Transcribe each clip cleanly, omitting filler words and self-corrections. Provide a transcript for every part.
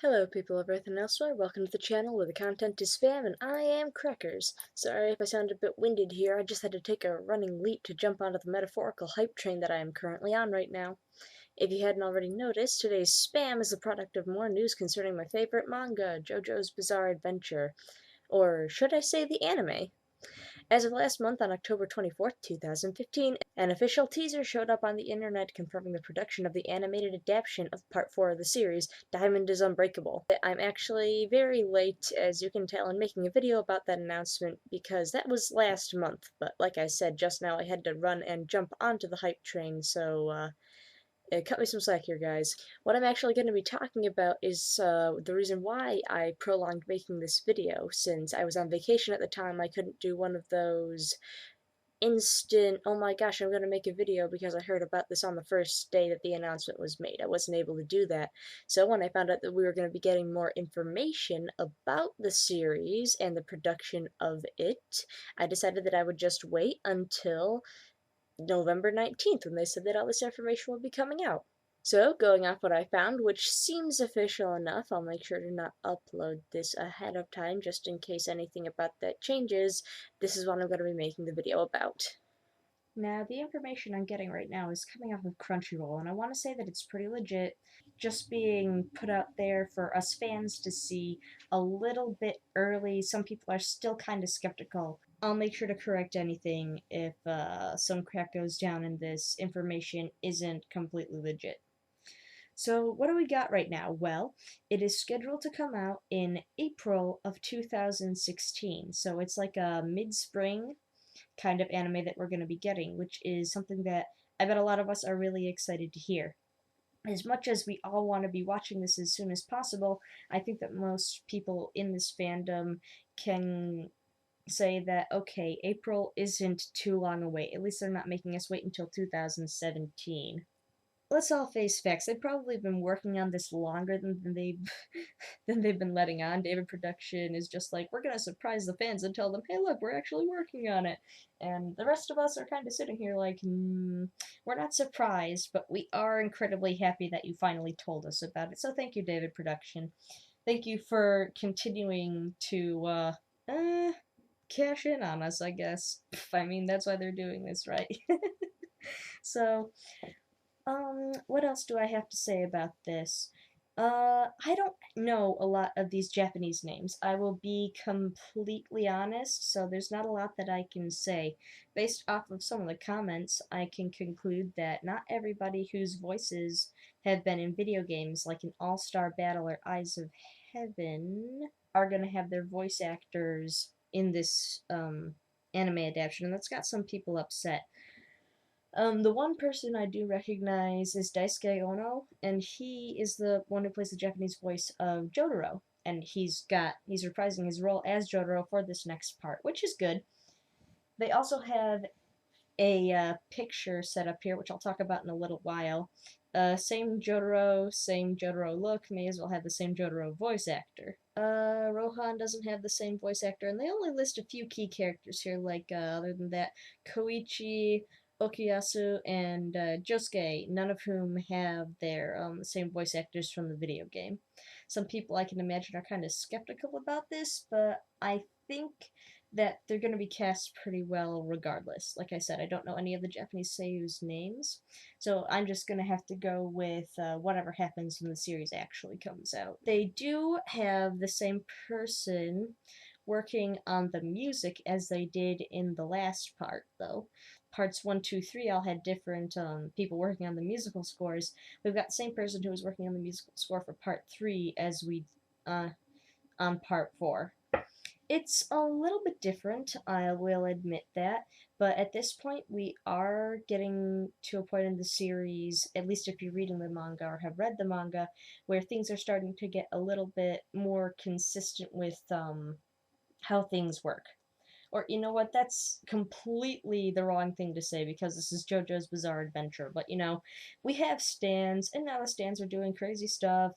Hello people of Earth and elsewhere, welcome to the channel where the content is spam and I am Crackers. Sorry if I sound a bit winded here, I just had to take a running leap to jump onto the metaphorical hype train that I am currently on right now. If you hadn't already noticed, today's spam is the product of more news concerning my favorite manga, JoJo's Bizarre Adventure. Or should I say the anime? As of last month, on October 24th, 2015, an official teaser showed up on the internet confirming the production of the animated adaptation of Part 4 of the series, Diamond is Unbreakable. I'm actually very late, as you can tell, in making a video about that announcement because that was last month, but like I said just now, I had to run and jump onto the hype train, so cut me some slack here, guys. What I'm actually going to be talking about is the reason why I prolonged making this video. Since I was on vacation at the time, I couldn't do one of those instant, oh my gosh, I'm going to make a video because I heard about this on the first day that the announcement was made. I wasn't able to do that. So when I found out that we were going to be getting more information about the series and the production of it, I decided that I would just wait until November 19th when they said that all this information will be coming out. So, going off what I found, which seems official enough, I'll make sure to not upload this ahead of time just in case anything about that changes. This is what I'm going to be making the video about. Now, the information I'm getting right now is coming off of Crunchyroll, and I want to say that it's pretty legit, just being put out there for us fans to see a little bit early. Some people are still kind of skeptical. I'll make sure to correct anything if some crap goes down and this information isn't completely legit. So, what do we got right now? Well, it is scheduled to come out in April of 2016, so it's like a mid spring kind of anime that we're going to be getting, which is something that I bet a lot of us are really excited to hear. As much as we all want to be watching this as soon as possible, I think that most people in this fandom can say that, okay, April isn't too long away. At least they're not making us wait until 2017. Let's all face facts. They've probably been working on this longer than they've than they've been letting on. David Production is just like, we're gonna surprise the fans and tell them, hey, look, we're actually working on it. And the rest of us are kind of sitting here like, we're not surprised, but we are incredibly happy that you finally told us about it. So thank you, David Production. Thank you for continuing to cash in on us, I guess. I mean, that's why they're doing this, right? So, what else do I have to say about this? I don't know a lot of these Japanese names. I will be completely honest, so there's not a lot that I can say. Based off of some of the comments, I can conclude that not everybody whose voices have been in video games, like in All-Star Battle or Eyes of Heaven, are gonna have their voice actors in this, anime adaptation, and that's got some people upset. The one person I do recognize is Daisuke Ono, and he is the one who plays the Japanese voice of Jotaro. And he's reprising his role as Jotaro for this next part, which is good. They also have a picture set up here, which I'll talk about in a little while. Same Jotaro look, may as well have the same Jotaro voice actor. Rohan doesn't have the same voice actor, and they only list a few key characters here, like, other than that, Koichi, Okuyasu, and Josuke, none of whom have their same voice actors from the video game. Some people I can imagine are kind of skeptical about this, but I think that they're going to be cast pretty well regardless. Like I said, I don't know any of the Japanese seiyus' names, so I'm just going to have to go with whatever happens when the series actually comes out. They do have the same person working on the music as they did in the last part, though. Parts 1, 2, 3 all had different people working on the musical scores. We've got the same person who was working on the musical score for Part 3 as we on Part 4. It's a little bit different, I will admit that, but at this point we are getting to a point in the series, at least if you're reading the manga or have read the manga, where things are starting to get a little bit more consistent with how things work. Or, you know what, that's completely the wrong thing to say because this is JoJo's Bizarre Adventure, but you know, we have stands, and now the stands are doing crazy stuff.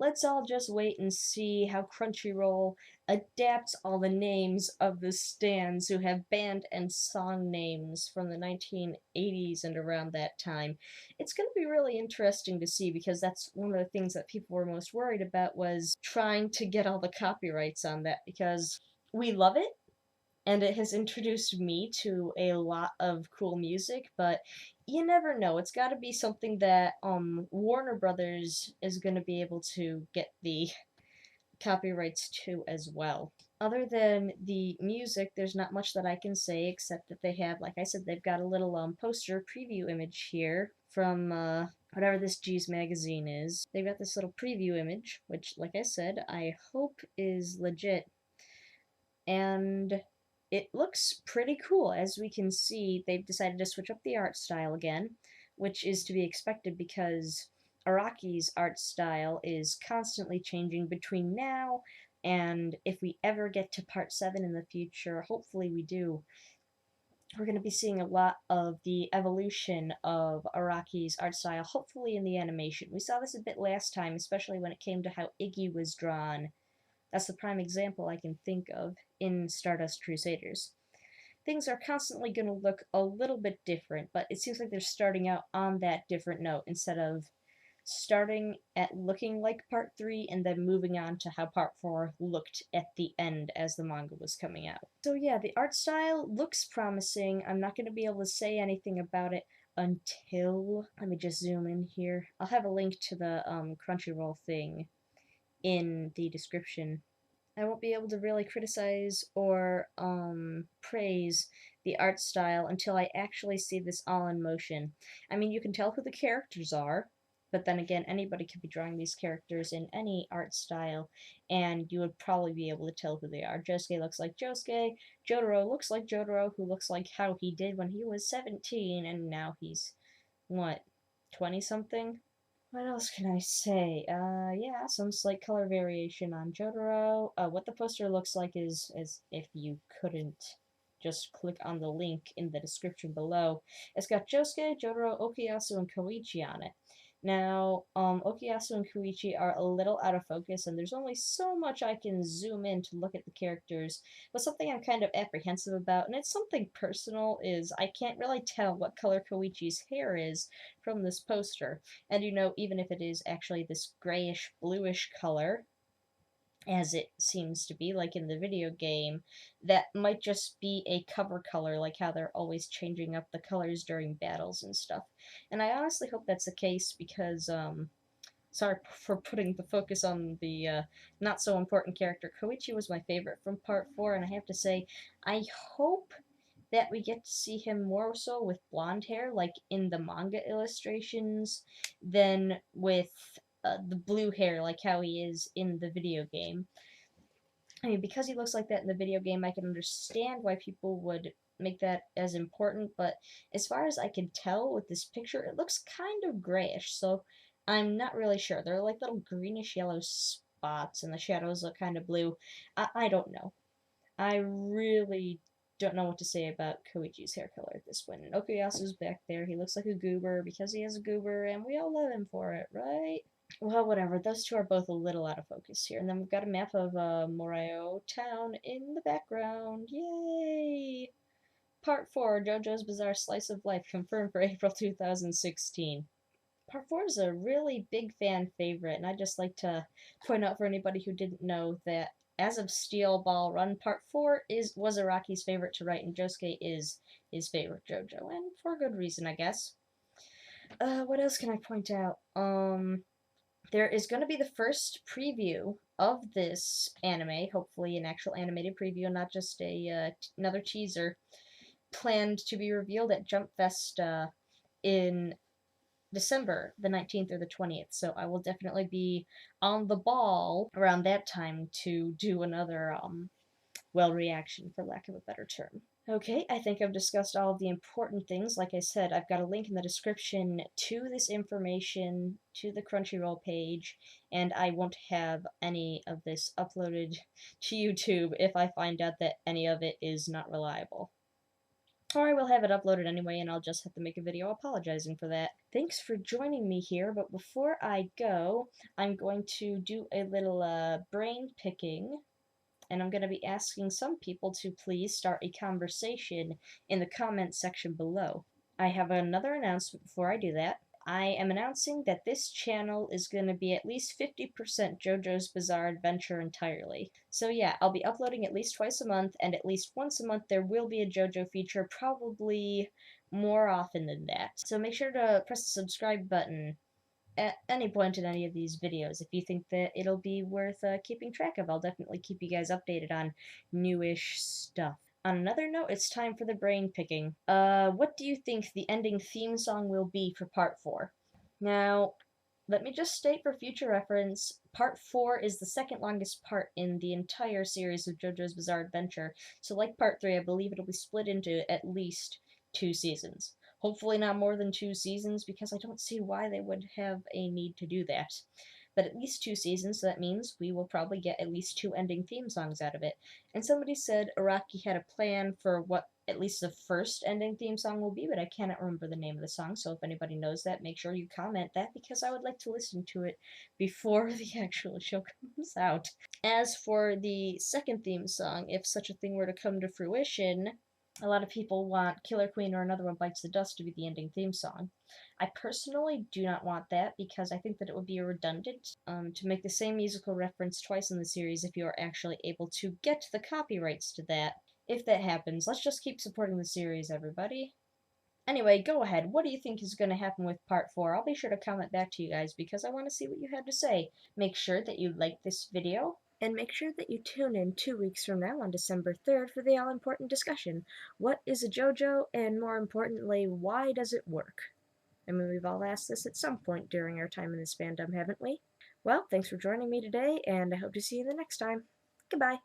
let's all just wait and see how Crunchyroll adapts all the names of the stands who have band and song names from the 1980s and around that time. It's going to be really interesting to see because that's one of the things that people were most worried about was trying to get all the copyrights on that because we love it and it has introduced me to a lot of cool music, but you never know. It's got to be something that Warner Brothers is going to be able to get the copyrights to as well. Other than the music, there's not much that I can say except that they have, like I said, they've got a little poster preview image here from whatever this G's magazine is. They've got this little preview image, which, like I said, I hope is legit. And it looks pretty cool. As we can see, they've decided to switch up the art style again, which is to be expected because Araki's art style is constantly changing between now and if we ever get to part 7 in the future, hopefully we do, we're going to be seeing a lot of the evolution of Araki's art style, hopefully in the animation. We saw this a bit last time, especially when it came to how Iggy was drawn. That's the prime example I can think of in Stardust Crusaders. Things are constantly going to look a little bit different, but it seems like they're starting out on that different note instead of starting at looking like part 3 and then moving on to how part 4 looked at the end as the manga was coming out. So yeah, the art style looks promising. I'm not going to be able to say anything about it until, let me just zoom in here. I'll have a link to the Crunchyroll thing in the description. I won't be able to really criticize or praise the art style until I actually see this all in motion. I mean, you can tell who the characters are, but then again, anybody could be drawing these characters in any art style, and you would probably be able to tell who they are. Josuke looks like Josuke, Jotaro looks like Jotaro, who looks like how he did when he was 17, and now he's, what, 20-something? What else can I say? Yeah, some slight color variation on Jotaro. What the poster looks like is, as if you couldn't just click on the link in the description below. It's got Josuke, Jotaro, Okuyasu, and Koichi on it. Now, Okuyasu and Koichi are a little out of focus, and there's only so much I can zoom in to look at the characters, but something I'm kind of apprehensive about, and it's something personal, is I can't really tell what color Koichi's hair is from this poster. And you know, even if it is actually this grayish bluish color, as it seems to be, like in the video game, that might just be a cover color, like how they're always changing up the colors during battles and stuff. And I honestly hope that's the case because, sorry for putting the focus on the not so important character. Koichi was my favorite from part 4, and I have to say, I hope that we get to see him more so with blonde hair, like in the manga illustrations, than with the blue hair, like how he is in the video game. I mean, because he looks like that in the video game, I can understand why people would make that as important, but as far as I can tell with this picture, it looks kind of grayish, so I'm not really sure. They're like little greenish yellow spots, and the shadows look kind of blue. I don't know. I really don't know what to say about Koichi's hair color at this point. And Okuyasu's back there. He looks like a goober because he is a goober, and we all love him for it, right? Well, whatever. Those two are both a little out of focus here. And then we've got a map of Morio Town in the background. Yay! Part 4, JoJo's Bizarre Slice of Life, confirmed for April 2016. Part 4 is a really big fan favorite, and I'd just like to point out for anybody who didn't know that as of Steel Ball Run, Part 4 was Araki's favorite to write, and Josuke is his favorite JoJo, and for good reason, I guess. What else can I point out? There is going to be the first preview of this anime, hopefully an actual animated preview, not just another teaser, planned to be revealed at Jump Fest in December the 19th or the 20th, so I will definitely be on the ball around that time to do another, reaction, for lack of a better term. Okay, I think I've discussed all of the important things. Like I said, I've got a link in the description to this information, to the Crunchyroll page, and I won't have any of this uploaded to YouTube if I find out that any of it is not reliable. Or I will have it uploaded anyway, and I'll just have to make a video apologizing for that. Thanks for joining me here, but before I go, I'm going to do a little brain picking, and I'm going to be asking some people to please start a conversation in the comments section below. I have another announcement before I do that. I am announcing that this channel is going to be at least 50% JoJo's Bizarre Adventure entirely. So yeah, I'll be uploading at least twice a month, and at least once a month there will be a JoJo feature, probably more often than that. So make sure to press the subscribe button at any point in any of these videos if you think that it'll be worth keeping track of. I'll definitely keep you guys updated on newish stuff. On another note, it's time for the brain picking. What do you think the ending theme song will be for Part 4? Now, let me just state for future reference, Part 4 is the second longest part in the entire series of JoJo's Bizarre Adventure, so like Part 3, I believe it'll be split into at least 2 seasons. Hopefully not more than 2 seasons, because I don't see why they would have a need to do that. But at least 2 seasons, so that means we will probably get at least 2 ending theme songs out of it. And somebody said Araki had a plan for what at least the first ending theme song will be, but I cannot remember the name of the song, so if anybody knows that, make sure you comment that, because I would like to listen to it before the actual show comes out. As for the second theme song, if such a thing were to come to fruition, a lot of people want Killer Queen or Another One Bites the Dust to be the ending theme song. I personally do not want that because I think that it would be redundant to make the same musical reference twice in the series if you are actually able to get the copyrights to that. If that happens, let's just keep supporting the series, everybody. Anyway, go ahead. What do you think is going to happen with Part 4? I'll be sure to comment back to you guys because I want to see what you had to say. Make sure that you like this video, and make sure that you tune in 2 weeks from now on December 3rd for the all-important discussion. What is a JoJo, and more importantly, why does it work? I mean, we've all asked this at some point during our time in this fandom, haven't we? Well, thanks for joining me today, and I hope to see you the next time. Goodbye.